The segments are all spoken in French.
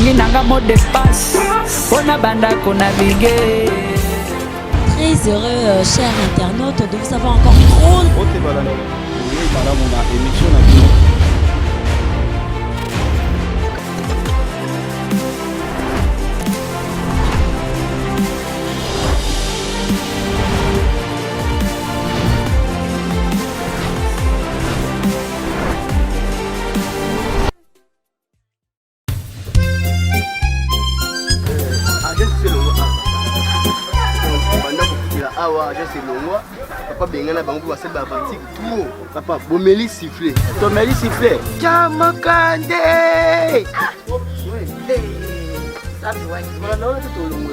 Nalingi nanga mot d'espace. Ona banda ko naviguer. Très heureux, chers internautes, de vous avoir encore trop. Papa bengana bango ba seba batik tout papa bomeli siffler tomeli siffler Kamakande ça tu vois voilà là tout le monde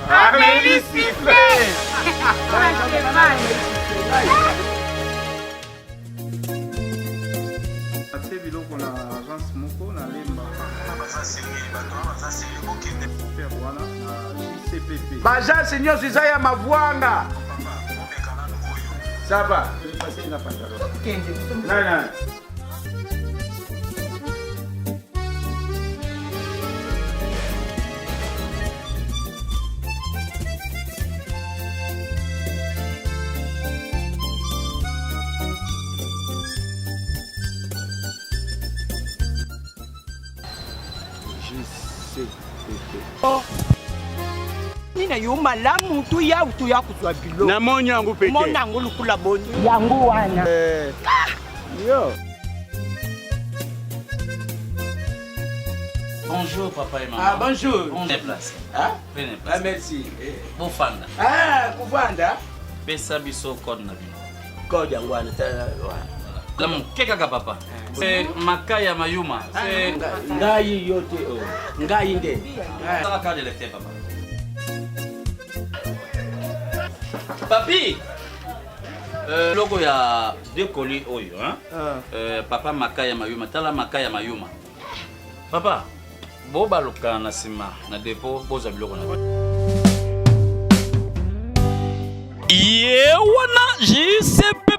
Amélie siffler c'est biloko na agence moko na lemba Bajasi nyonso eza ya mavwanga. Saba. Nana. Nina yo malamu tu ya kuzwa bilo. Na moni yangu peke. Mona yangu lukula boni. Yangu wana. Yo. Bonjour papa et maman. Ah bonjour. Prenez place. Ah? Prenez place. Ah merci. Bofanda. Ah kuvanda. Pesa biso code na bino. Code yangu wana. La mon keka papa. C'est Makaya Mayuma. C'est ngai yote o. Ngai nde. ça carte de lecteur papa. Papi. Logo ya deux colis oyo hein. Papa Makaya Mayuma, tala Makaya Mayuma. Papa, bo baloka na sima na dépôt boza biloko na. Yewana JCPP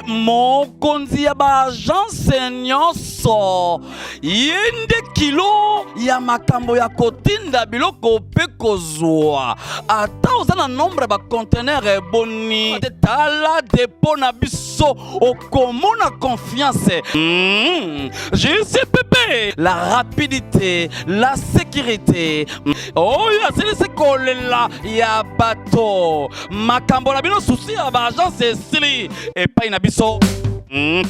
mokonzi ya ba agence nyonso yende kilo ya makambo ya kotinda biloko pe kozwa ata oza na nombre ba conteneur eboni tala dépôt na biso okomona confiance. JCPP la rapidité, la sécurité. Oh ya c'est kolela ya bato makambo la bino souci ya ba agence sili et pas na biso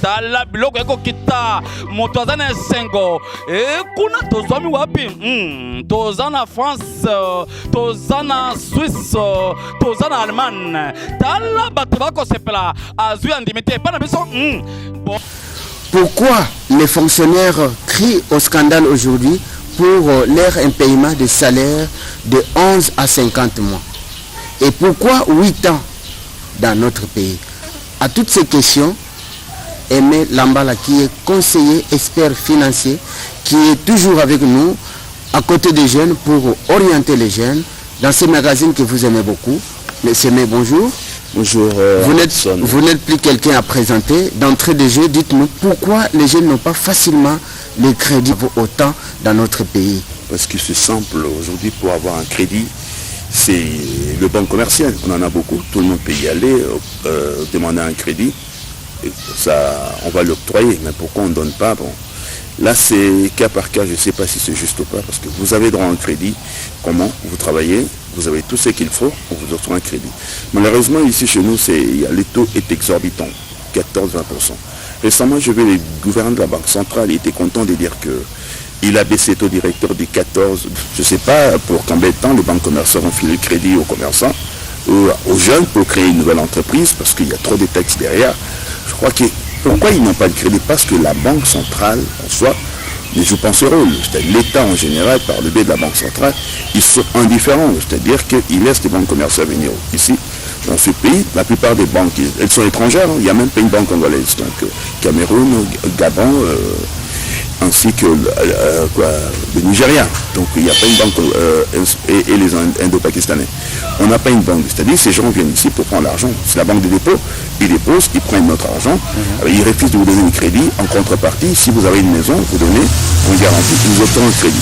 tala biloko eko kita moto aza na esengo kuna tozwami wapi toza na France toza na Suisse toza na Allemagne tala bato bakosepela azwi andimi te epai na biso Pourquoi les fonctionnaires crient au scandale aujourd'hui pour leur impayement de salaire de 11 à 50 mois? Et pourquoi 8 ans dans notre pays? À toutes ces questions, Aimé Lambala, qui est conseiller expert financier, qui est toujours avec nous, à côté des jeunes, pour orienter les jeunes, dans ce magazine que vous aimez beaucoup. Monsieur Aimé, bonjour. Bonjour. Vous n'êtes plus quelqu'un à présenter. D'entrée de jeu, dites-nous pourquoi les jeunes n'ont pas facilement les crédits autant dans notre pays. Parce que c'est simple, aujourd'hui, pour avoir un crédit, c'est le banque commercial. On en a beaucoup, tout le monde peut y aller, demander un crédit. Et ça, on va l'octroyer, mais pourquoi on ne donne pas? Bon, là, c'est cas par cas, je ne sais pas si c'est juste ou pas, parce que vous avez droit à un crédit. Comment? Vous travaillez, vous avez tout ce qu'il faut, on vous octroie un crédit. Malheureusement, ici chez nous, le taux est exorbitant, 14-20%. Récemment, je vais le gouverneur de la Banque centrale, il était content de dire qu'il a baissé le taux directeur de 14. Je ne sais pas pour combien de temps les banques commerciales ont filé le crédit aux commerçants, aux jeunes pour créer une nouvelle entreprise, parce qu'il y a trop de textes derrière. Je crois que pourquoi ils n'ont pas de crédit? Parce que la Banque centrale, en soi, ne joue pas ce rôle. L'État en général, par le biais de la Banque centrale, ils sont indifférents. C'est-à-dire qu'ils laissent les banques commerciales venir ici. Dans ce pays, la plupart des banques, elles sont étrangères. Il n'y a même pas une banque congolaise. Donc Cameroun, Gabon, ainsi que le Nigeria. Donc il n'y a pas une banque et les Indo-Pakistanais. On n'a pas une banque. C'est-à-dire ces gens viennent ici pour prendre l'argent. C'est la banque de dépôt, ils déposent, ils prennent notre argent, ils refusent de vous donner un crédit. En contrepartie, si vous avez une maison, vous donnez, on garantit qu'ils vous obtiennent un crédit.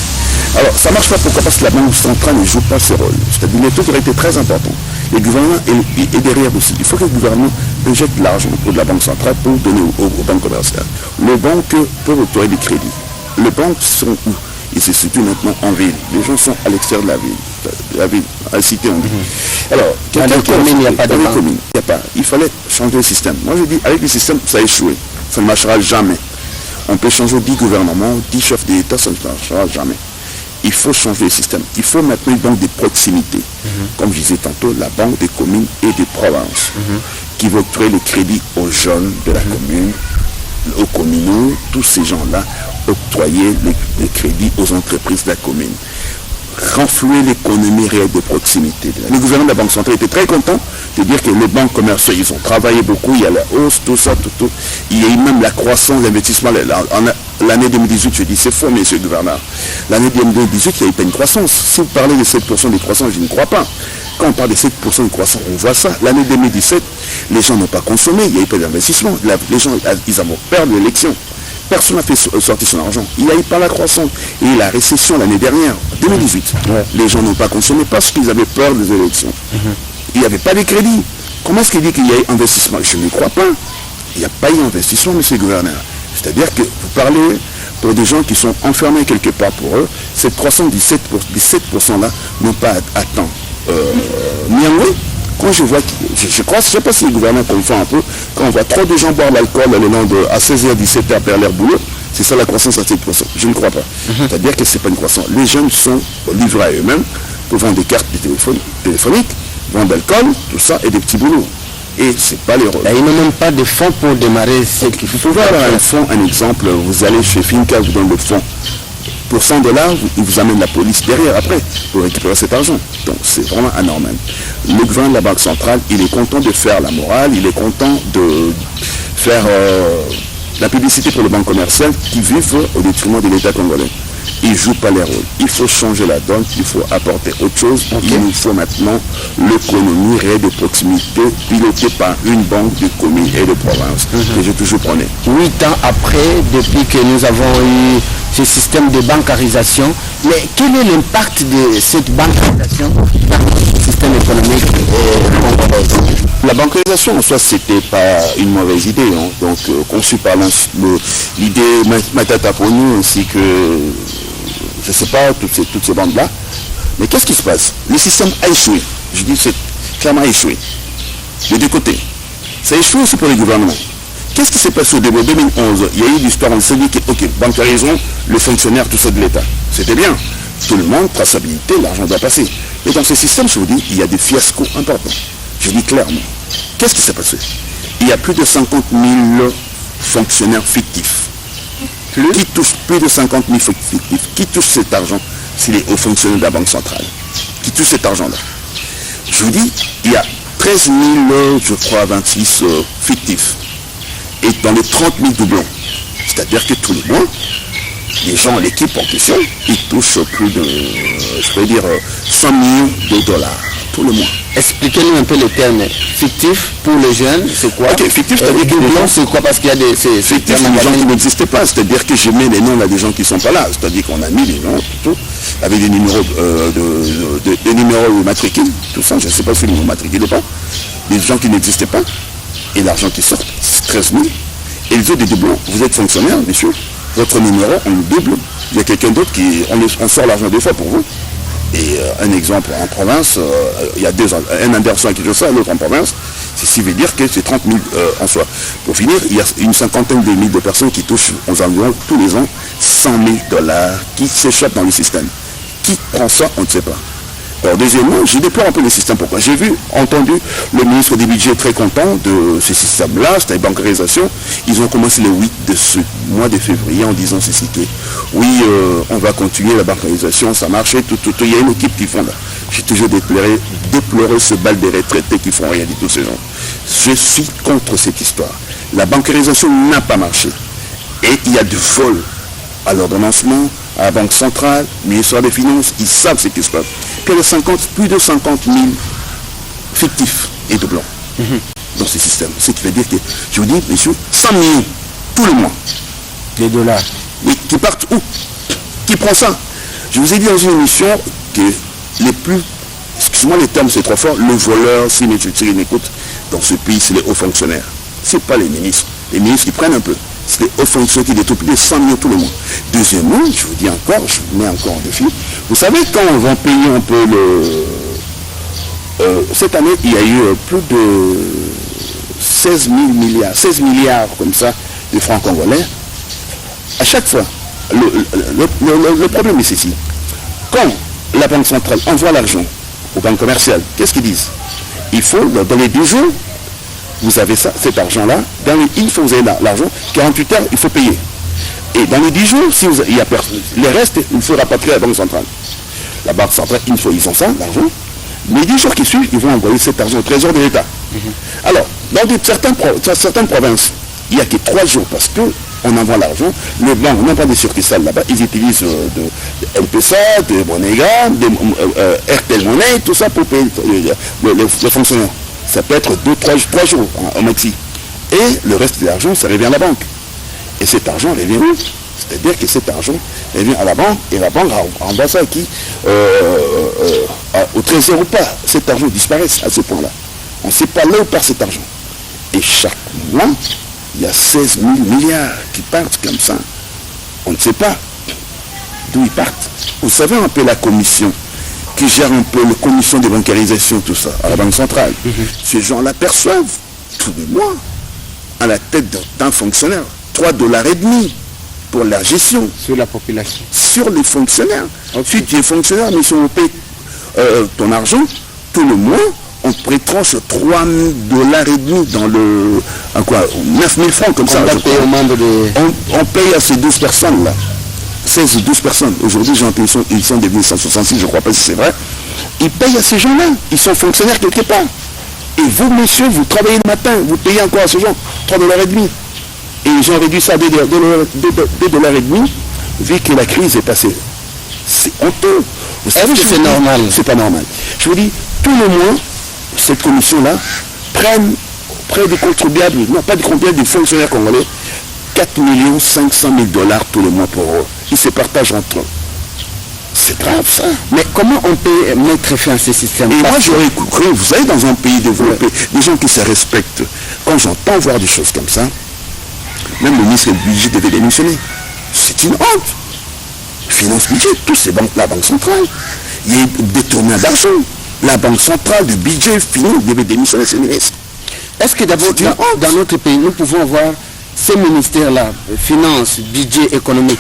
Alors ça ne marche pas, pourquoi? Parce que la banque centrale ne joue pas ce rôle. C'est-à-dire le taux aurait été très important. Le gouvernement est derrière aussi. Il faut que le gouvernement injecte l'argent de la banque centrale pour donner aux banques commerciales. Les banques peuvent octroyer des crédits. Les banques sont où? Ils se situent maintenant en ville. Les gens sont à l'extérieur de la ville. La ville, à la cité, on dit. Alors, dans les communes, il n'y a pas de banque. Il n'y a pas. Il fallait changer le système. Moi, je dis, avec le système, ça a échoué. Ça ne marchera jamais. On peut changer 10 gouvernements, 10 chefs d'État, ça ne marchera jamais. Il faut changer le système. Il faut maintenant une banque de proximité. Comme je disais tantôt, la banque des communes et des provinces qui va octroyer les crédits aux jeunes de la commune, aux communaux, tous ces gens-là, octroyer les crédits aux entreprises de la commune. Renflouer l'économie réelle de proximité. Le gouvernement de la Banque centrale était très content de dire que les banques commerciales, ils ont travaillé beaucoup, il y a la hausse, tout ça, tout. Il y a eu même la croissance, l'investissement. L'année 2018, je dis, c'est faux, monsieur le gouverneur. L'année 2018, il n'y a eu pas une croissance. Si vous parlez de 7% de croissance, je ne crois pas. Quand on parle de 7% de croissance, on voit ça. L'année 2017, les gens n'ont pas consommé, il n'y a eu pas d'investissement. Les gens, ils ont perdu l'élection. Personne n'a fait sortir son argent. Il n'y a eu pas la croissance. Et la récession l'année dernière, 2018, les gens n'ont pas consommé parce qu'ils avaient peur des élections. Il n'y avait pas de crédit. Comment est-ce qu'il dit qu'il y a eu investissement? Je ne crois pas. Il n'y a pas eu investissement, monsieur le gouverneur. C'est-à-dire que vous parlez pour des gens qui sont enfermés quelque part pour eux, cette croissance du 7% là n'ont pas à temps. Quand je vois, je crois, je ne sais pas si le gouvernement confond un peu, quand on voit trop de gens boire l'alcool le long de à 16h, 17h vers leur boulot, c'est ça la croissance à 7%. Je ne crois pas. C'est-à-dire que ce n'est pas une croissance. Les jeunes sont livrés à eux-mêmes pour vendre des cartes téléphoniques, vendre de l'alcool, tout ça, et des petits boulots. Et ce n'est pas les rôles. Ils n'ont même pas de fonds pour démarrer ce qu'il faut. Vous pouvez avoir un fonds, un exemple, vous allez chez Finca, vous donnez le fonds. Pour 100 $, ils vous amènent la police derrière après pour récupérer cet argent. Donc c'est vraiment anormal. Le gouvernement de la Banque centrale, il est content de faire la morale, il est content de faire la publicité pour les banques commerciales qui vivent au détriment de l'État congolais. Ils ne jouent pas les rôles. Il faut changer la donne, il faut apporter autre chose. Il nous faut maintenant l'économie réelle de proximité pilotée par une banque de communes et de provinces que j'ai toujours prôné. 8 ans après, depuis que nous avons eu ce système de bancarisation, mais quel est l'impact de cette bancarisation dans le système économique congolais? La bancarisation en soi, c'était pas une mauvaise idée. Donc, conçu par l'idée Matata pour nous, ainsi que, je ne sais pas, toutes ces bandes-là. Mais qu'est-ce qui se passe? Le système a échoué. Je dis, c'est clairement échoué. Les deux côtés. Ça a échoué aussi pour les gouvernements. Qu'est-ce qui s'est passé au début de 2011? Il y a eu l'histoire, on s'est dit que, ok, bancarisons le fonctionnaire, tout ça de l'État. C'était bien. Tout le monde, traçabilité, l'argent doit passer. Mais dans ce système, je vous dis, il y a des fiascos importants. Je dis clairement. Qu'est-ce qui s'est passé? Il y a plus de 50 000 fonctionnaires fictifs. Qui touchent plus de 50 000 fictifs. Qui touchent cet argent? C'est les hauts fonctionnaires de la Banque centrale. Qui touchent cet argent-là. Je vous dis, il y a 13 000, je crois, 26 fictifs. Et dans les 30 000 doublons. C'est-à-dire que tous les mois, les gens, l'équipe en question, ils touchent plus de, je peux dire, 100 millions de $. Tout le mois. Expliquez-nous un peu le terme fictif pour les jeunes, c'est quoi? Ok, fictif, c'est-à-dire que les gens, c'est quoi? Parce qu'il y a des... Fictif, c'est des gens qui n'existaient pas, c'est-à-dire que je mets les noms là des gens qui ne sont pas là, c'est-à-dire qu'on a mis les noms, tout, avec des numéros des numéros matricules, tout ça, je ne sais pas si les numéros matriculés ou pas, des gens qui n'existaient pas, et l'argent qui sort, c'est 13 000, et les autres des doublons, vous êtes fonctionnaire, monsieur, votre numéro, on le double, il y a quelqu'un d'autre qui, on sort l'argent deux fois pour vous. Et un exemple en province, il y a un Anderson qui fait ça, l'autre en province, ceci veut dire que c'est 30 000 en soi. Pour finir, il y a une cinquantaine de milliers de personnes qui touchent aux environs tous les ans 100 000 $ qui s'échappent dans le système. Qui prend ça, on ne sait pas. Alors deuxièmement, je déplore un peu le système. Pourquoi? J'ai entendu le ministre des Budgets très content de ce système-là, c'était la bancarisation. Ils ont commencé le 8 de ce mois de février en disant ceci que oui, on va continuer la bancarisation, ça marchait, tout. Il y a une équipe qui font là. J'ai toujours déploré ce bal des retraités qui font rien du tout ces gens. Je suis contre cette histoire. La bancarisation n'a pas marché. Et il y a du vol à l'ordonnancement, à la Banque centrale, au ministère des Finances, ils savent ce qui se passe. Puis il y a plus de 50 000 fictifs et de blancs dans ce système. Ce qui veut dire que, je vous dis, messieurs, 100 millions tout le mois. Les dollars. Mais qui partent où? Qui prend ça? Je vous ai dit dans une émission que les plus, excusez-moi les termes c'est trop fort, le voleur, si mes tuteurs m'écoutent, dans ce pays, c'est les hauts fonctionnaires. C'est pas les ministres. Les ministres qui prennent un peu. C'est les hauts fonctionnaires qui détournent plus de 100 millions tout le mois. Deuxièmement, je vous dis encore, je vous mets encore en défi. Vous savez, quand on va payer un peu cette année, il y a eu plus de 16 milliards comme ça de francs congolais. À chaque fois, le problème est ceci. Quand la Banque centrale envoie l'argent aux banques commerciales, qu'est-ce qu'ils disent? Il faut, dans les 10 jours, vous avez ça, cet argent-là, dans les, une fois vous avez l'argent, 48 heures, il faut payer. Et dans les 10 jours, si il y a personne, les restes, il faut rapatrier à la Banque centrale. La Banque centrale, une fois ils ont ça, l'argent, les 10 jours qui suivent, ils vont envoyer cet argent au trésor de l'État. Alors, dans certaines provinces, il n'y a que 3 jours parce que on envoie l'argent, les banques n'ont pas de succursales là-bas, ils utilisent de MPSA, de Monégram, de RTL Monnaie, tout ça pour payer les fonctionnaires. Ça peut être 2-3 jours au maxi. Et le reste de l'argent, ça revient à la banque. Et cet argent revient où? C'est-à-dire que cet argent revient à la banque et la banque renvoie ça à qui? Au trésor ou pas. Cet argent disparaît à ce point-là. On ne sait pas là où part cet argent. Et chaque mois, il y a 16 000 milliards qui partent comme ça. On ne sait pas d'où ils partent. Vous savez un peu la commission qui gère un peu la commission de bancarisation, tout ça, à la Banque centrale. Ces gens-là perçoivent tous les mois, à la tête d'un fonctionnaire, 3,5 $. Pour la gestion. Sur la population. Sur les fonctionnaires. Si tu es fonctionnaire, mais si on paie ton argent, tout le mois, on prétranche 3,5 $, dans le... À quoi 9 000 francs comme ça. On paye à ces 12 personnes-là. 16 ou 12 personnes. Aujourd'hui, ils sont devenus 166, je ne crois pas si c'est vrai. Ils payent à ces gens-là. Ils sont fonctionnaires quelque part. Et vous, monsieur, vous travaillez le matin, vous payez encore à ces gens 3,5 $. Et ils ont réduit ça à 2,5 $, vu que la crise est passée. C'est honteux. Est-ce que c'est normal? C'est pas normal. Je vous dis, tout le mois, cette commission-là prenne près des contribuables, non pas des contribuables, des fonctionnaires congolais, 4 500 000 $ tous les mois pour eux. Ils se partagent entre eux. C'est grave ça. Mais comment on peut mettre fin à ce système? Et moi j'aurais cru, vous savez, dans un pays développé, des gens qui se respectent, quand j'entends voir des choses comme ça, même le ministre du budget devait démissionner. C'est une honte. Finance budget, tous ces banques, la Banque centrale. Il y a détournement d'argent. La Banque centrale, du budget, finance, devait démissionner ces ministres. Est-ce que d'abord, dans notre pays, nous pouvons avoir ces ministères-là, finance, budget, économie,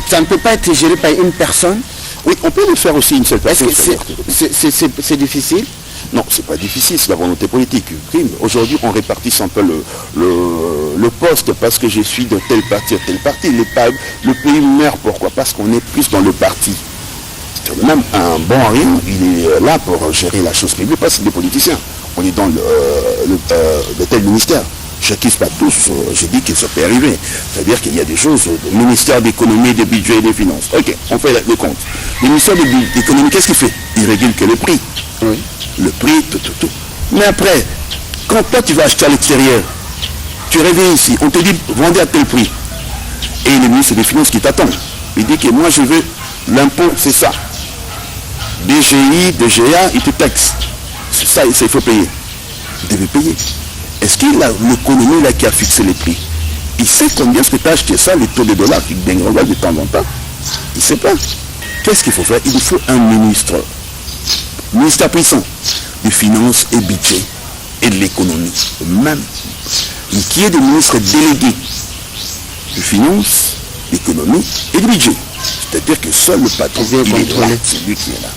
ça ne peut pas être géré par une personne? Oui, on peut le faire aussi une seule personne. Est-ce que c'est difficile? Non, c'est pas difficile, c'est la volonté politique. Aujourd'hui, on répartisse un peu le poste parce que je suis de tel parti à tel parti. Le pays meurt, pourquoi? Parce qu'on est plus dans le parti. Même un bon rien, il est là pour gérer la chose publique, parce que des politiciens. On est dans le tel ministère. Je ne kiffe pas tous, je dis que ça peut arriver. C'est-à-dire qu'il y a des choses, le ministère d'économie, des budgets et des finances. Ok, on fait le compte. Le ministère de l'économie, qu'est-ce qu'il fait? Il régule que le prix. Oui. Le prix, tout. Mais après, quand toi tu vas acheter à l'extérieur, tu reviens ici, on te dit vendez à tel prix. Et le ministre des Finances qui t'attend, il dit que moi je veux, l'impôt c'est ça. DGI, DGA, il te taxe. C'est ça, il faut payer. Il devait payer. Est-ce qu'il a l'économie là qui a fixé les prix? Il sait combien est-ce que tu as acheté ça, les taux de dollars qui dégringolent de temps en temps? Il ne sait pas. Qu'est-ce qu'il faut faire? Il faut un ministère puissant des finances et budget et de l'économie. Même qui est des ministres délégués de finances, d'économie et de budget. C'est-à-dire que seul le patron il est là, c'est lui qui est là.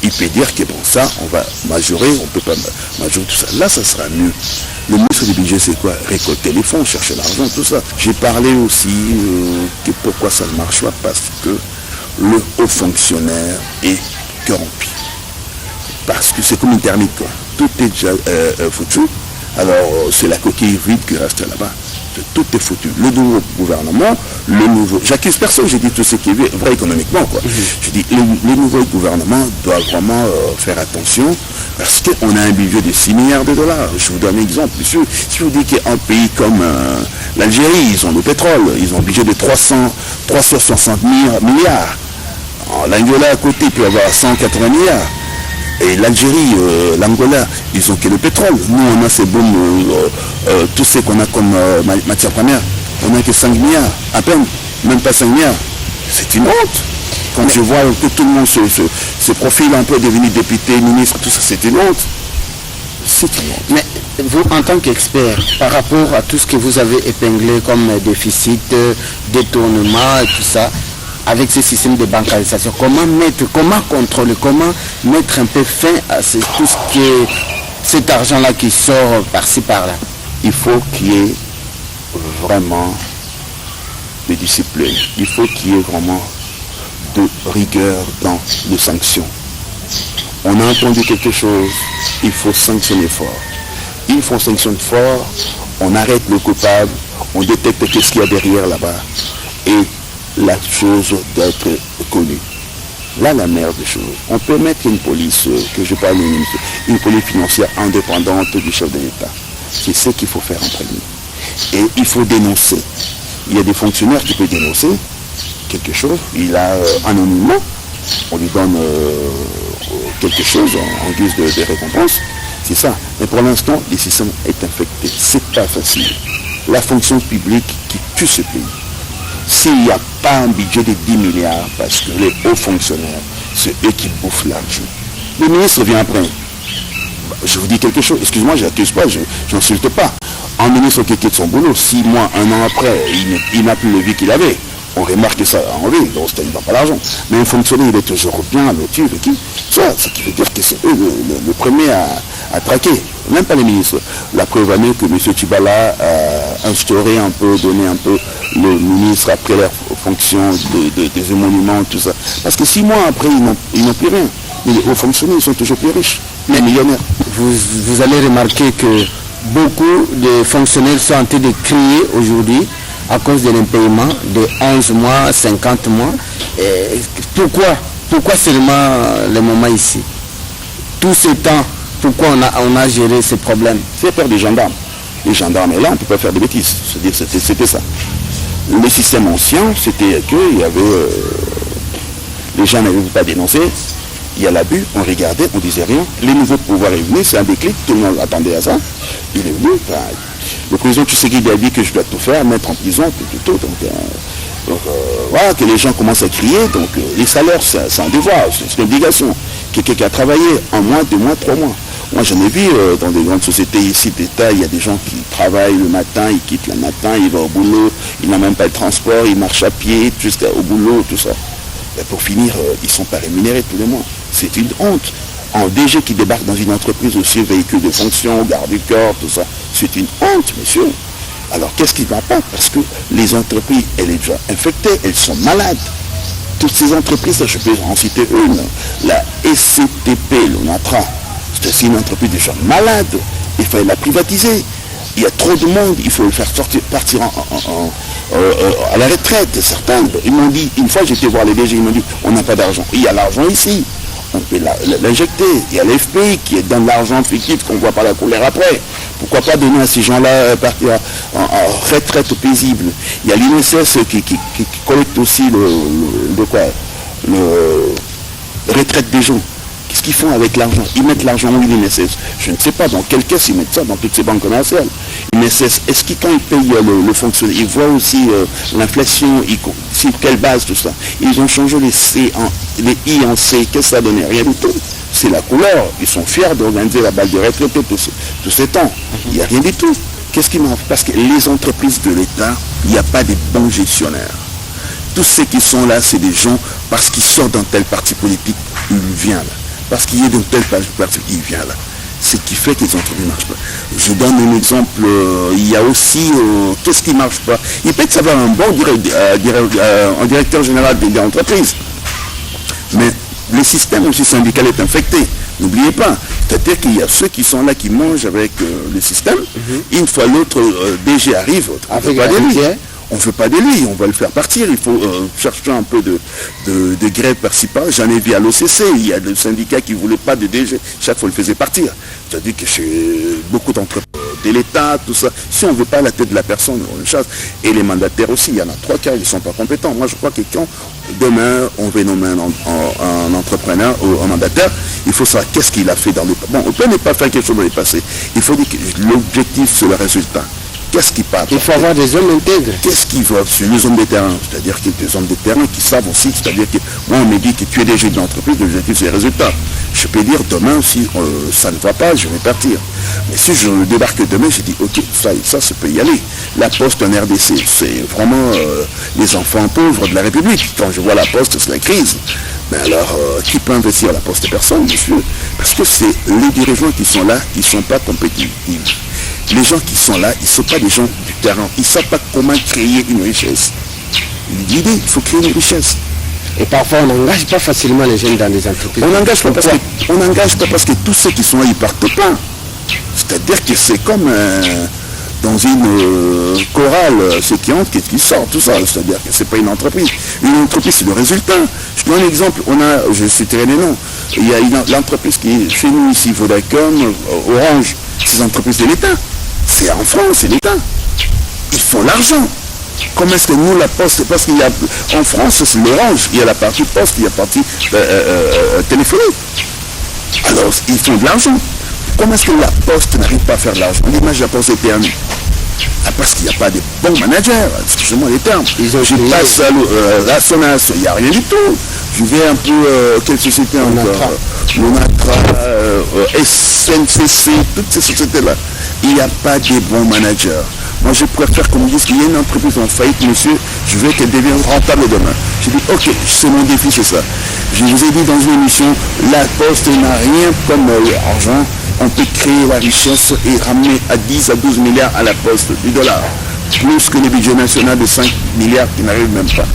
Il peut dire que bon, ça, on va majorer, on ne peut pas majorer tout ça. Là, ça sera mieux. Le ministre du budget, c'est quoi? Récolter les fonds, chercher l'argent, tout ça. J'ai parlé aussi que pourquoi ça ne marche pas, parce que le haut fonctionnaire est corrompu. Parce que c'est comme une thermite, quoi. Tout est déjà foutu. Alors, c'est la coquille vide qui reste là-bas. tout est foutu. Le nouveau gouvernement, j'accuse personne, j'ai dit tout ce qui est vrai économiquement, quoi. Je dis, le nouveau gouvernement doit vraiment faire attention, parce qu'on a un budget de 6 milliards de dollars. Je vous donne un exemple, monsieur. Si je vous dis qu'un pays comme l'Algérie, ils ont le pétrole, ils ont un budget de 360 milliards. L'Angola à côté peut avoir 180 milliards. Et l'Algérie, l'Angola, ils ont que le pétrole. Nous, on a ces bombes, tout ce qu'on a comme matière première. On n'a que 5 milliards, à peine, même pas 5 milliards. C'est une honte. Quand je vois que tout le monde se profile un peu, devenir député, ministre, tout ça, c'est une honte. C'est une honte. Mais vous, en tant qu'expert, par rapport à tout ce que vous avez épinglé comme déficit, détournement et tout ça, avec ce système de bancarisation, comment contrôler, comment mettre un peu fin à tout ce qui est cet argent-là qui sort par-ci, par-là? Il faut qu'il y ait vraiment de discipline. Il faut qu'il y ait vraiment de rigueur dans les sanctions. On a entendu quelque chose, il faut sanctionner fort. Il faut sanctionner fort, on arrête le coupable, on détecte qu'est-ce qu'il y a derrière là-bas. Et la chose doit être connue. Là, la meilleure des choses. On peut mettre une police, que je parle une police financière indépendante du chef de l'État. C'est ce qu'il faut faire en premier. Et il faut dénoncer. Il y a des fonctionnaires qui peuvent dénoncer quelque chose. Il a anonymement, on lui donne quelque chose en guise de récompense. C'est ça. Mais pour l'instant, le système est infecté. C'est pas facile. La fonction publique qui tue ce pays. S'il n'y a pas un budget de 10 milliards, parce que les hauts fonctionnaires, c'est eux qui bouffent l'argent. Le ministre vient après. Je vous dis quelque chose, excuse-moi, je n'accuse pas, je n'insulte pas. Un ministre qui quitte son boulot, 6 mois, 1 an après, il n'a plus le vie qu'il avait. On remarque ça en vie, donc il n'a pas l'argent. Mais un fonctionnaire, il est toujours bien loti, ce qui veut dire que c'est eux le premier à traquer, même pas les ministres. La preuve en est que M. Tchibala a instauré un peu, donné un peu le ministre après leur fonction des émoluments, tout ça. Parce que 6 mois après, ils n'ont plus rien. Mais les hauts fonctionnaires, ils sont toujours plus riches, les millionnaires. Vous allez remarquer que beaucoup de fonctionnaires sont en train de crier aujourd'hui à cause de l'impayement de 11 mois, 50 mois. Et pourquoi seulement le moment ici? Tout ce temps, pourquoi on a géré ces problèmes? C'est peur des gendarmes. Les gendarmes, et là, on ne peut pas faire de bêtises. C'est-à-dire, c'était ça. Le système ancien, c'était qu'il y avait... les gens n'avaient pas dénoncé. Il y a l'abus, on regardait, on disait rien. Les nouveaux pouvoirs est venu, c'est un déclic, tout le monde attendait à ça. Il est venu, le président Tshisekedi a dit que je dois tout faire, mettre en prison, tout. Donc voilà, que les gens commencent à crier. Donc les salaires, c'est un devoir, c'est une obligation. Quelqu'un qui a travaillé 1 mois, 2 mois, 3 mois. Moi j'en ai vu dans des grandes sociétés ici d'État, il y a des gens qui travaillent le matin, ils quittent le matin, ils vont au boulot, ils n'ont même pas de transport, ils marchent à pied jusqu'au boulot, tout ça. Et pour finir, ils ne sont pas rémunérés tous les mois. C'est une honte. Un DG qui débarque dans une entreprise aussi, véhicule de fonction, garde du corps, tout ça, c'est une honte, monsieur. Alors qu'est-ce qui ne va pas? Parce que les entreprises, elles sont déjà infectées, elles sont malades. Toutes ces entreprises, je peux en citer une, la SCTP, l'ONATRA, c'est aussi une entreprise déjà malade, il fallait la privatiser. Il y a trop de monde, il faut le faire partir à la retraite. Certains, ils m'ont dit, une fois j'étais voir les DG, ils m'ont dit, on n'a pas d'argent. Il y a l'argent ici, on peut l'injecter. Il y a l'FPI qui est dans l'argent fictif qu'on ne voit pas la couleur après. Pourquoi pas donner à ces gens-là partir en retraite paisible? Il y a l'INSS qui collecte aussi le retraite des gens. Qu'est-ce qu'ils font avec l'argent? Ils mettent l'argent où l'INSS? Je ne sais pas dans quelle caisse ils mettent ça, dans toutes ces banques commerciales. L'INSS, est-ce qu'ils, quand ils payent le fonctionnaire, ils voient aussi l'inflation, sur quelle base, tout ça? Ils ont changé les I en C, qu'est-ce que ça donnait? Rien du tout. C'est la couleur. Ils sont fiers d'organiser la balle de retraite tous ces temps. Il n'y a rien du tout. Qu'est-ce qui marche? Parce que les entreprises de l'État, il n'y a pas de bons gestionnaires. Tous ceux qui sont là, c'est des gens, parce qu'ils sortent d'un tel parti politique, ils viennent là. Parce qu'il y a d'un tel parti politique, ils viennent là. Ce qui fait que les entreprises ne marchent pas. Je donne un exemple, il y a aussi, qu'est-ce qui ne marche pas? Il peut y avoir un bon directeur général de l'entreprise. Mais le système aussi syndical est infecté. N'oubliez pas, c'est-à-dire qu'il y a ceux qui sont là, qui mangent avec le système. Une fois l'autre DG arrive, on ne veut pas de lui, on va le faire partir. Il faut chercher un peu de grève par-ci par-là. J'en ai vu à l'OCC, il y a le syndicat qui ne voulait pas de DG, chaque fois il le faisait partir. C'est-à-dire que chez beaucoup d'entreprises de l'État, tout ça, si on ne veut pas la tête de la personne, on le chasse. Et les mandataires aussi, il y en a 3 quarts, ils ne sont pas compétents. Moi je crois que quand demain on veut nommer un entrepreneur ou un mandataire, il faut savoir qu'est-ce qu'il a fait dans le passé. Bon, on peut ne pas faire quelque chose dans le passé. Il faut dire que l'objectif c'est le résultat. Qu'est-ce qui part? Il faut avoir des hommes intègres. Qu'est-ce qui va sur les hommes de terrain? C'est-à-dire qu'il y a des hommes de terrain qui savent aussi, c'est-à-dire que moi on me dit que tu es DG de l'entreprise, l'objectif c'est le résultat. Je peux dire demain si ça ne va pas, je vais partir. Mais si je débarque demain, je dis ok, ça peut y aller. La Poste en RDC, c'est vraiment les enfants pauvres de la République. Quand je vois la Poste, c'est la crise. Mais alors, qui peut investir à la Poste? Personne, monsieur. Parce que c'est les dirigeants qui sont là, ils ne sont pas compétitifs. Les gens qui sont là, ils ne sont pas des gens du terrain. Ils ne savent pas comment créer une richesse. L'idée, il faut créer une richesse. Et parfois, on n'engage pas facilement les jeunes dans les entreprises. On n'engage pas parce que tous ceux qui sont là, ils ne partent pas. C'est-à-dire que c'est comme dans une chorale, ceux qui entrent, qui sortent, tout ça. C'est-à-dire que ce n'est pas une entreprise. Une entreprise, c'est le résultat. Je donne un exemple. Je citerai les noms. Il y a l'entreprise qui est chez nous ici, Vodacom, Orange, ces entreprises de l'État. C'est en France, c'est l'État. Ils font l'argent. Comment est-ce que nous, la Poste, parce qu'il y a, en France, c'est l'Orange, il y a la partie Poste, il y a la partie téléphonique. Alors, ils font de l'argent. Comment est-ce que la Poste n'arrive pas à faire de l'argent? L'image de la Poste est permis. Parce qu'il n'y a pas de bons managers, excusez-moi les termes. Je passe à la SONAS, il n'y a rien du tout. Je vais un peu, quelle société encore? Lonatra, SNCC, toutes ces sociétés-là. Il n'y a pas de bons managers. Moi, je préfère qu'on me dise qu'il y a une entreprise en faillite, monsieur, je veux qu'elle devienne rentable demain. Je dis, ok, c'est mon défi, c'est ça. Je vous ai dit dans une émission, la Poste n'a rien comme l'argent. On peut créer la richesse et ramener à 10 à 12 milliards à la Poste du dollar. Plus que le budget national de 5 milliards qui n'arrive même pas.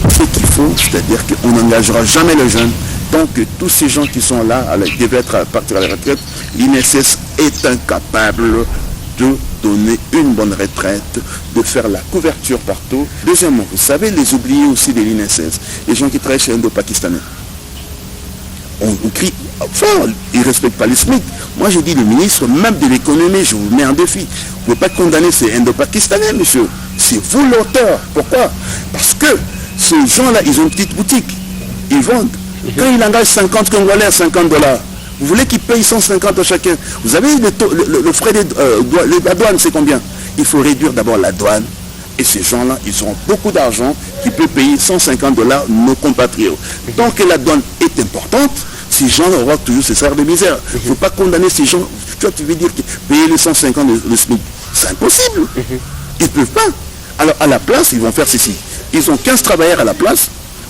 Ce qu'il faut, c'est-à-dire qu'on n'engagera jamais les jeunes. Tant que tous ces gens qui sont là devaient être à partir à la retraite, l'INSS est incapable de donner une bonne retraite, de faire la couverture partout. Deuxièmement, vous savez les oubliés aussi de l'INSS, les gens qui travaillent chez Indo-Pakistanais. On crie fort, ils ne respectent pas les SMIC. Moi je dis le ministre même de l'économie, je vous mets en défi. Vous ne pouvez pas condamner ces Indo-Pakistanais, monsieur. C'est vous l'auteur. Pourquoi? Parce que ces gens-là, ils ont une petite boutique. Ils vendent. Quand ils engagent 50 Congolais à $50, vous voulez qu'ils payent 150 à chacun. Vous avez le frais de la douane, c'est combien? Il faut réduire d'abord la douane. Et ces gens-là, ils auront beaucoup d'argent qui peut payer $150 nos compatriotes. Tant que la douane est importante, ces gens auront toujours ces salaires de misère. Il ne faut pas condamner ces gens. Toi, tu veux dire que payer les 150 de SMIC, c'est impossible. Ils ne peuvent pas. Alors, à la place, ils vont faire ceci. Ils ont 15 travailleurs à la place.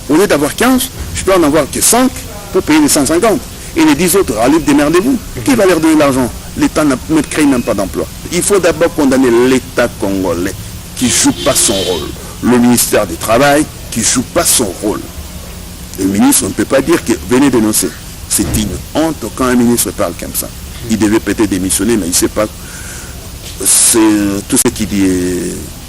Au lieu d'avoir 15, je peux en avoir que 5 pour payer les 150. Et les 10 autres, allez, démerdez-vous. Qui va leur donner l'argent? L'État ne crée même pas d'emploi. Il faut d'abord condamner l'État congolais qui ne joue pas son rôle. Le ministère du Travail qui ne joue pas son rôle. Le ministre, on ne peut pas dire que venez dénoncer. C'est une honte quand un ministre parle comme ça. Il devait peut-être démissionner, mais il ne sait pas. Tout ce qu'il dit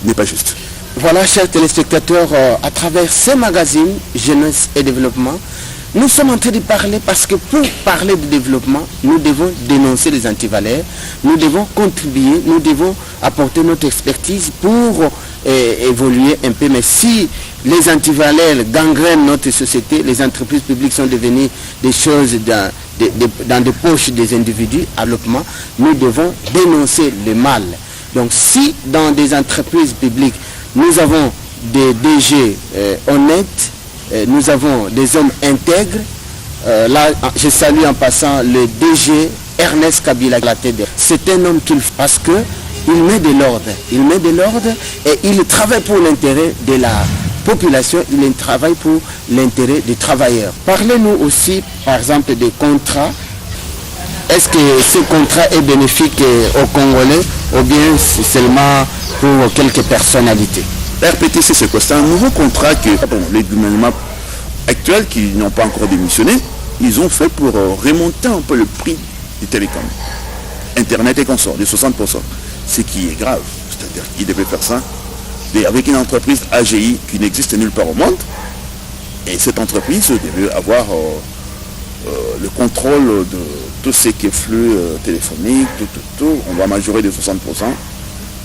n'est pas juste. Voilà, chers téléspectateurs, à travers ces magazines, Jeunesse et Développement, nous sommes en train de parler parce que pour parler de développement, nous devons dénoncer les antivaleurs, nous devons contribuer, nous devons apporter notre expertise pour évoluer un peu. Mais si les antivaleurs gangrènent notre société, les entreprises publiques sont devenues des choses dans des poches des individus, alors nous devons dénoncer le mal. Donc si dans des entreprises publiques, nous avons des DG honnêtes, nous avons des hommes intègres. Là, je salue en passant le DG Ernest Kabila. C'est un homme parce qu'il met de l'ordre. Il met de l'ordre et il travaille pour l'intérêt de la population, il travaille pour l'intérêt des travailleurs. Parlez-nous aussi, par exemple, des contrats. Est-ce que ce contrat est bénéfique aux Congolais ou bien c'est seulement pour quelques personnalités? RPTC, c'est quoi? C'est un nouveau contrat que les gouvernements actuels qui n'ont pas encore démissionné, ils ont fait pour remonter un peu le prix du télécom. Internet et consorts, de 60%. Ce qui est grave. C'est-à-dire qu'ils devaient faire ça avec une entreprise AGI qui n'existe nulle part au monde. Et cette entreprise devait avoir le contrôle de tout ce qui est flux téléphonique, tout. On va majorer de 60%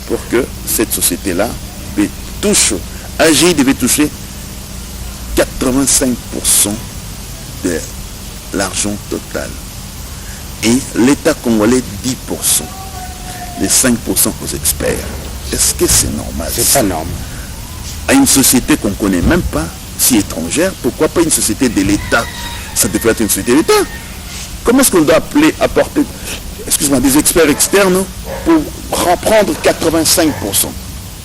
pour que cette société-là touche. AGI devait toucher 85% de l'argent total. Et l'État congolais 10%. Les 5% aux experts. Est-ce que c'est normal? C'est pas normal. À une société qu'on ne connaît même pas, si étrangère, pourquoi pas une société de l'État? Ça devrait être une société de l'État. Comment est-ce qu'on doit apporter, excuse-moi, des experts externes pour reprendre 85%?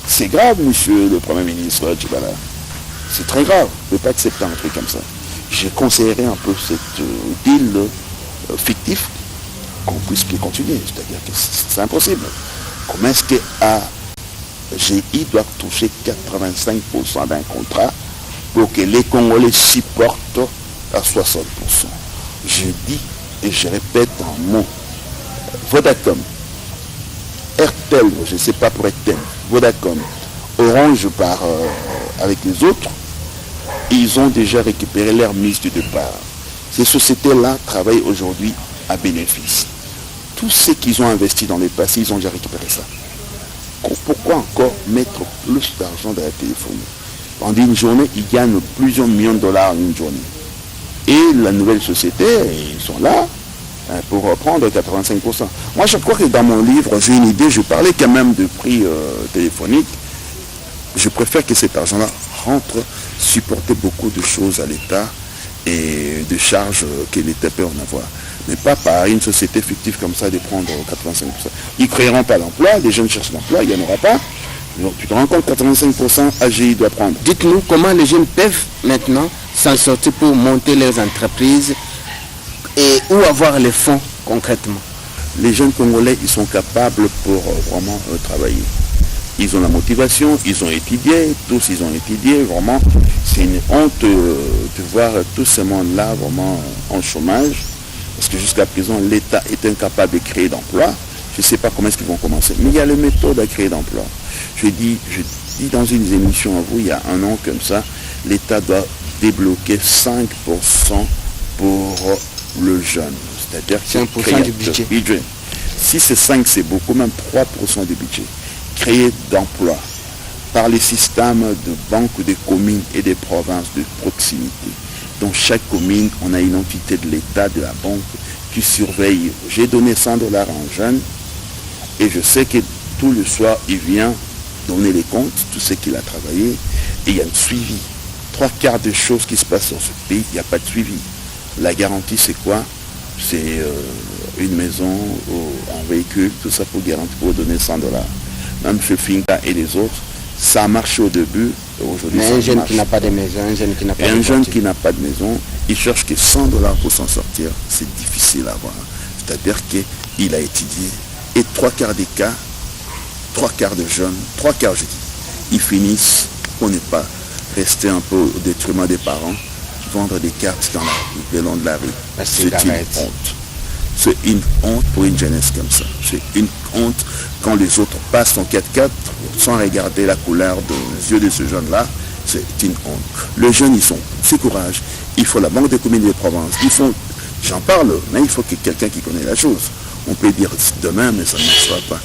C'est grave, monsieur le Premier ministre Tchibala. C'est très grave. Je ne peux pas accepter un truc comme ça. Je conseillerais un peu cette deal fictif qu'on puisse plus continuer. C'est-à-dire que c'est impossible. Comment est-ce que AGI doit toucher 85% d'un contrat pour que les Congolais supportent à 60%? Je dis et je répète un mot. Vodacom, Airtel, je ne sais pas pour Airtel, Vodacom, Orange avec les autres, ils ont déjà récupéré leur mise de départ. Ces sociétés-là travaillent aujourd'hui à bénéfice. Tout ce qu'ils ont investi dans le passé, ils ont déjà récupéré ça. Pourquoi encore mettre plus d'argent dans la téléphonie? En une journée, ils gagnent plusieurs millions de dollars en une journée. Et la nouvelle société, ils sont là pour reprendre 85%. Moi, je crois que dans mon livre, j'ai une idée, je parlais quand même de prix téléphonique. Je préfère que cet argent-là rentre supporter beaucoup de choses à l'État et de charges que l'État peut en avoir. Mais pas par une société fictive comme ça de prendre 85%. Ils ne créeront pas l'emploi, les jeunes cherchent l'emploi, il n'y en aura pas. Donc, tu te rends compte, 85% AGI doit prendre. Dites-nous comment les jeunes peuvent maintenant s'en sortir pour monter leurs entreprises et où avoir les fonds concrètement. Les jeunes Congolais, ils sont capables pour vraiment travailler. Ils ont la motivation, ils ont étudié, tous ils ont étudié, vraiment. C'est une honte de voir tout ce monde-là vraiment en chômage. Parce que jusqu'à présent, l'État est incapable de créer d'emplois. Je ne sais pas comment est-ce qu'ils vont commencer. Mais il y a les méthodes à créer d'emplois. Je dis dans une émission à vous, il y a un an comme ça, l'État doit débloquer 5% pour le jeune. C'est-à-dire 5% du budget. Si c'est 5, c'est beaucoup, même 3% du budget. Créer d'emplois par les systèmes de banques des communes et des provinces de proximité. Dans chaque commune, on a une entité de l'État, de la banque, qui surveille. J'ai donné 100 $ à un jeune et je sais que tout le soir, il vient donner les comptes, tout ce qu'il a travaillé, et il y a un suivi. 3/4 des choses qui se passent dans ce pays, il n'y a pas de suivi. La garantie, c'est quoi? C'est une maison, un véhicule, tout ça pour garantir, pour donner 100 $. Même chez Finca et les autres, ça a marché au début. Aujourd'hui, mais un jeune qui n'a pas de maison, un jeune qui n'a pas de un jeune qui n'a pas de maison, il cherche que 100 $ pour s'en sortir. C'est difficile à voir. C'est-à-dire qu'il a étudié. Et 3/4 des cas, 3/4 de jeunes, 3/4 je dis, ils finissent pour ne pas rester un peu au détriment des parents, vendre des cartes dans le long de la rue. C'est une honte. C'est une honte pour une jeunesse comme ça. C'est une honte quand les autres passent en 4x4 sans regarder la couleur des yeux de ce jeune-là. C'est une honte. Les jeunes, c'est courage. Il faut la banque des communes et des provinces. J'en parle, mais il faut que quelqu'un qui connaît la chose. On peut dire demain, mais ça ne marchera pas.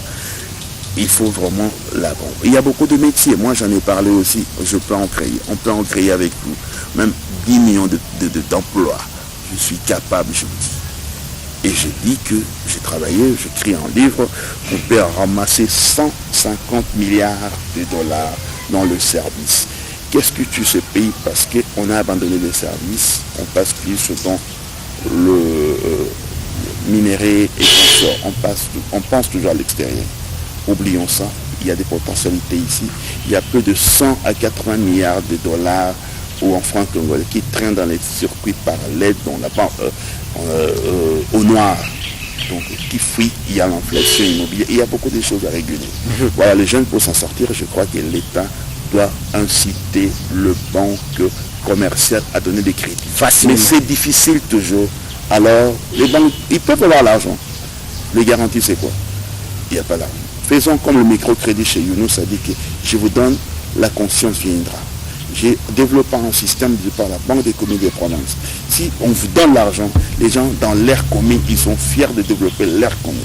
Il faut vraiment la banque. Il y a beaucoup de métiers. Moi, j'en ai parlé aussi. Je peux en créer. On peut en créer avec vous. Même 10 millions d'emplois. Je suis capable, je vous dis. Et je dis que j'ai travaillé, j'écris un livre, on peut ramasser 150 milliards de dollars dans le service. Qu'est-ce que tu ce pays? Parce qu'on a abandonné le service, on passe plus dans le minerai et consort. On pense toujours à l'extérieur. Oublions ça, il y a des potentialités ici. Il y a plus de 100 à 80 milliards de dollars ou en francs congolais qui traînent dans les circuits parallèles, dont la banque au noir, donc qui fuit, il y a l'inflation immobilière, il y a beaucoup de choses à réguler. Voilà, les jeunes pour s'en sortir, je crois que l'État doit inciter le banque commerciale à donner des crédits. Facilement. Mais c'est difficile toujours. Alors, les banques, ils peuvent avoir l'argent. Les garanties, c'est quoi? Il n'y a pas d'argent. Faisons comme le microcrédit chez Younous, ça dit que je vous donne, la conscience viendra. J'ai développé un système de par la Banque des communes des provinces. Si on vous donne l'argent, les gens dans l'aire commune, ils sont fiers de développer l'aire commune.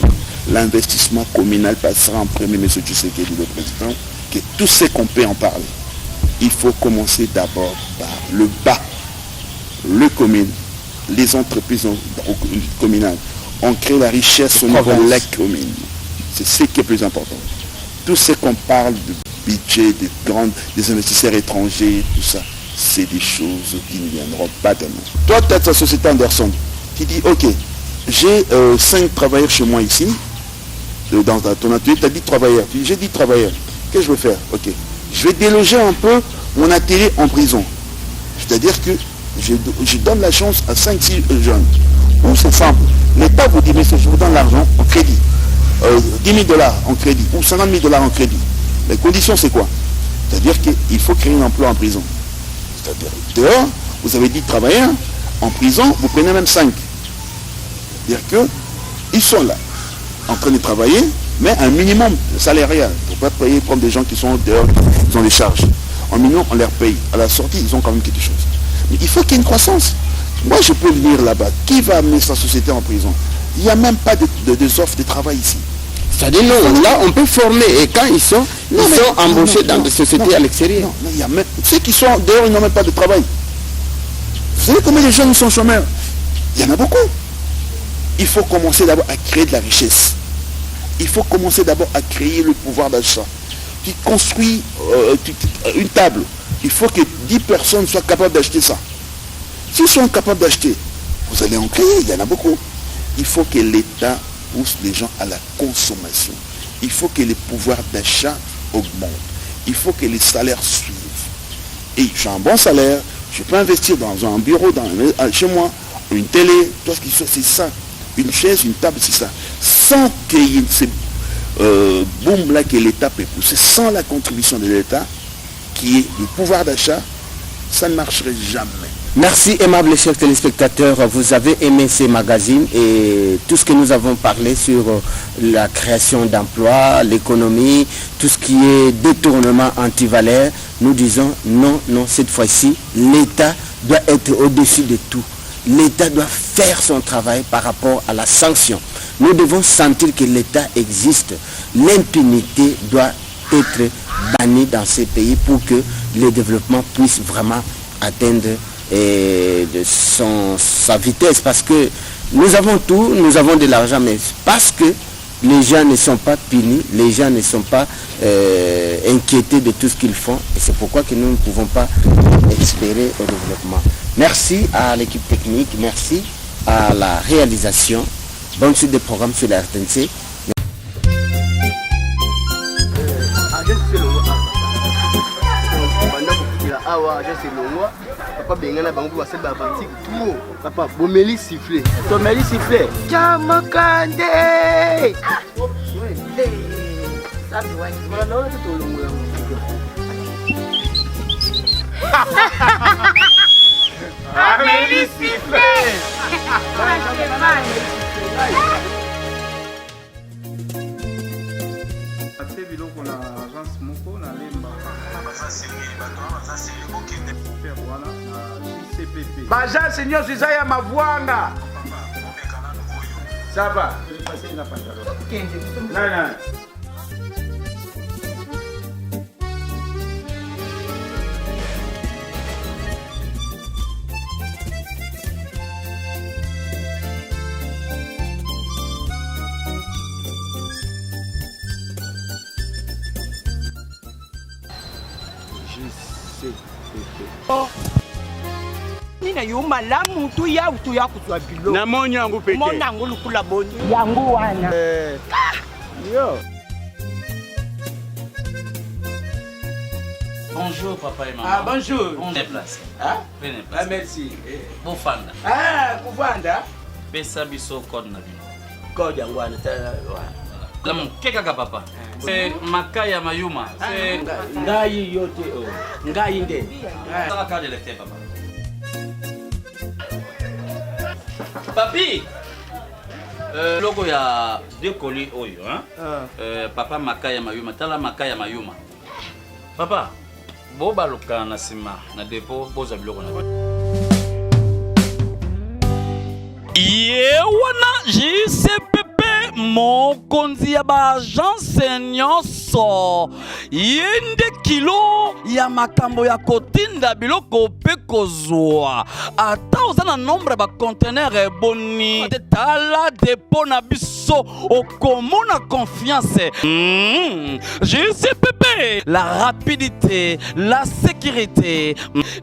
L'investissement communal passera en premier, M. Tshisekedi, le président, que tout ce qu'on peut en parler. Il faut commencer d'abord par le bas, le commune, les entreprises communales. On crée la richesse au niveau de la commune. C'est ce qui est plus important. Tout ce qu'on parle de budget, des investisseurs étrangers, tout ça, c'est des choses qui ne viendront pas de nous. Toi, tu as ta société Anderson, qui dit, ok, j'ai 5 travailleurs chez moi ici, dans ton atelier, tu as 10 travailleurs. Tu dis, j'ai 10 travailleurs. Qu'est-ce que je veux faire? Ok, je vais déloger un peu mon atelier en prison. C'est-à-dire que je donne la chance à 5-6 jeunes. Ou c'est simple. L'État vous dit, mais je vous donne l'argent en crédit. 10 000 $ en crédit ou 50 000 $ en crédit. Les conditions, c'est quoi? C'est-à-dire qu'il faut créer un emploi en prison. C'est-à-dire, dehors, vous avez 10 travailleurs, en prison, vous prenez même 5. C'est-à-dire qu'ils sont là, en train de travailler, mais un minimum salarial. Il ne faut pas payer comme des gens qui sont dehors, ils ont des charges. En minimum, on leur paye. À la sortie, ils ont quand même quelque chose. Mais il faut qu'il y ait une croissance. Moi, je peux venir là-bas. Qui va amener sa société en prison? Il n'y a même pas de offres de travail ici. C'est-à-dire, non, là, on peut former. Et quand ils sont embauchés dans des sociétés à l'extérieur. Non, il y a même, ceux qui sont dehors, ils n'ont même pas de travail. Vous savez combien de jeunes sont chômeurs? Il y en a beaucoup. Il faut commencer d'abord à créer de la richesse. Il faut commencer d'abord à créer le pouvoir d'achat. Tu construis une table. Il faut que 10 personnes soient capables d'acheter ça. S'ils sont capables d'acheter, vous allez en créer, il y en a beaucoup. Il faut que l'État pousse les gens à la consommation. Il faut que les pouvoirs d'achat augmentent. Il faut que les salaires suivent. Et j'ai un bon salaire, je peux investir dans un bureau, chez moi, une télé, tout ce qui soit, c'est ça. Une chaise, une table, c'est ça. Sans qu'il y ait ce boom-là que l'État peut pousser, sans la contribution de l'État, qui est le pouvoir d'achat, ça ne marcherait jamais. Merci, aimables chers téléspectateurs. Vous avez aimé ces magazines et tout ce que nous avons parlé sur la création d'emplois, l'économie, tout ce qui est détournement anti-valeurs. Nous disons non, non, cette fois-ci, l'État doit être au-dessus de tout. L'État doit faire son travail par rapport à la sanction. Nous devons sentir que l'État existe. L'impunité doit être bannie dans ces pays pour que le développement puisse vraiment atteindre sa vitesse. Parce que nous avons tout, nous avons de l'argent, mais parce que les gens ne sont pas punis, les gens ne sont pas inquiétés de tout ce qu'ils font. Et c'est pourquoi que nous ne pouvons pas espérer au développement. Merci à l'équipe technique, merci à la réalisation. Bonne suite des programmes sur la RTNC. Papa bengana bango ba seba bantique tout. Papa bomeli siffler. Tomeli sifflet. Kamakande. Amélie sifflet. ate biloko na agence moko na lemba wana na JCPP Bagence nyonso eza ya mavwanga. Saba. Nana. Nina yo malamu tu ya kuzwa bilo. Na moni yangu peke. Mona yangu lukula boni. Yangu wana. Yo. Bonjour papa et maman. Ah bonjour. Prenez place. Ah? Prenez Ah place. merci. Bofanda. Ah kuvanda. Pesa biso code na bino. Koja ngwana. Lamu kekaka papa. Makaya Mayuma. Ngai yote o. Ngai nde. Ça va de l'été, papa. Papi, logo ya deux colis oyo, hein? Papa Makaya Mayuma, tala Makaya Mayuma. Papa, bo baluka na sima na dépôt boza biloko na. Yewana JCPP mokonzi ya ba agence nyonso yende kilo ya makambo ya kotinda biloko pe kozwa ata oza na nombre ba conteneur boni tala dépôt na biso okomona confiance. JCPP, la rapidité, la sécurité.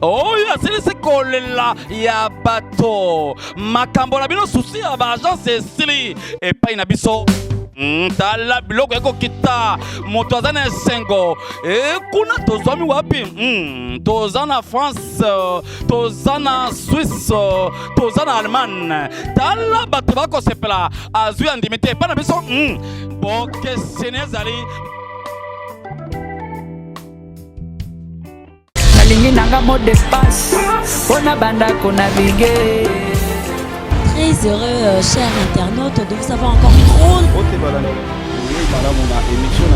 Oh ya c'est kolela ya bato makambo la bino souci ya ba agence sili et pas na biso. Tala biloko eko kita moto azana esengo kuna tozwami wapi tozana France tozana Suisse tozana Allemagne tala bato bakosepela azwi andimite epa na biso boke senezali nalingi nanga mot de passe mpona bandako na bige. Très heureux, chers internautes, de vous avoir encore trop. Ote balana. Oui, madame, on a émission.